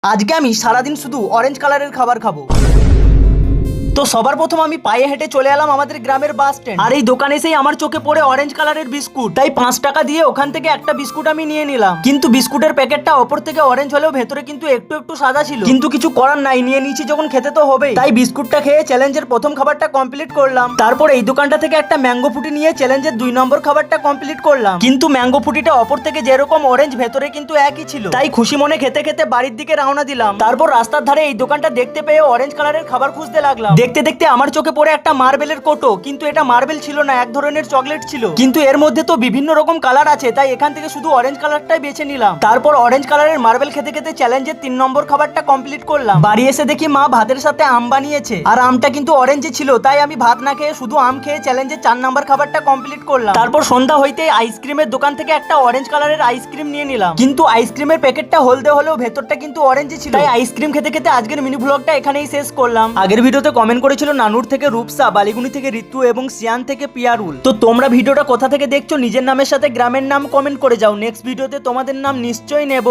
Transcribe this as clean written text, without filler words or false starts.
আজকে আমি সারাদিন শুধু অরেঞ্জ কালারের খাবার খাবো। তো সবার প্রথম আমি পায়ে হেঁটে চলে এলাম আমাদের গ্রামের বাস স্ট্যান্ড। আর এই দোকানে এসেই আমার চোখে পড়ে অরেঞ্জ কালারের বিস্কুট। তাই 5 টাকা দিয়ে ওখান থেকে একটা বিস্কুট আমি নিয়ে নিলাম। কিন্তু বিস্কুটের প্যাকেটটা ওপর থেকে অরেঞ্জ হলেও ভেতরে কিন্তু একটু একটু সাদা ছিল। কিন্তু কিছু করার নাই, নিয়ে নিয়েছি যখন খেতে তো হবেই। তাই বিস্কুটটা খেয়ে চ্যালেঞ্জের প্রথম খাবারটা কমপ্লিট করলাম। তারপর এই দোকানটা থেকে একটা ম্যাঙ্গো ফুটি নিয়ে চ্যালেঞ্জের 2 নম্বর খাবারটা কমপ্লিট করলাম। কিন্তু ম্যাঙ্গো ফুটিটা ওপর থেকে যেরকম অরেঞ্জ ভেতরে কিন্তু একই ছিল। তাই খুশি মনে খেতে খেতে বাড়ির দিকে রওনা দিলাম। তারপর রাস্তার ধারে এই দোকানটা দেখতে পেয়ে অরেঞ্জ কালারের খাবার খুঁজতে লাগলাম। দেখতে দেখতে আমার চোখে পড়ে একটা মার্বেলের কোটো, কিন্তু এটা মার্বেল ছিল না, এক ধরনের চকলেট ছিল। কিন্তু এর মধ্যে তো বিভিন্ন রকম কালার আছে, তাই এখান থেকে শুধু অরেঞ্জ কালারটাই বেছে নিলাম। তারপর অরেঞ্জ কালারের মার্বেল খেতে খেতে চ্যালেঞ্জের 3 নম্বর খাবারটা কমপ্লিট করলাম। বাড়ি এসে দেখি মা ভাতের সাথে আম বানিয়েছে, আর আমটা কিন্তু অরেঞ্জে ছিল। তাই আমি ভাত না খেয়ে শুধু আম খেয়ে চ্যালেঞ্জের 4 নম্বর খাবারটা কমপ্লিট করলাম। তারপর সন্ধ্যা হইতে আইসক্রিমের দোকান থেকে একটা অরেঞ্জ কালারের আইসক্রিম নিয়ে নিলাম। কিন্তু আইসক্রিমের প্যাকেটটা হলদে হলেও ভেতরটা কিন্তু অরেঞ্জে ছিল। তাই আইসক্রিম খেতে খেতে আজকের মিনি ব্লগটা এখানেই শেষ করলাম। আগের ভিডিওতে কমেন্ট করেছিল নানুর থেকে রূপসা, বালিগুনি থেকে ঋতু এবং সিয়ান থেকে পিয়ারুল। তো তোমরা ভিডিওটা কোথা থেকে দেখছো নিজের নামের সাথে গ্রামের নাম কমেন্ট করে যাও। নেক্সট ভিডিওতে তোমাদের নাম নিশ্চয়ই নেব।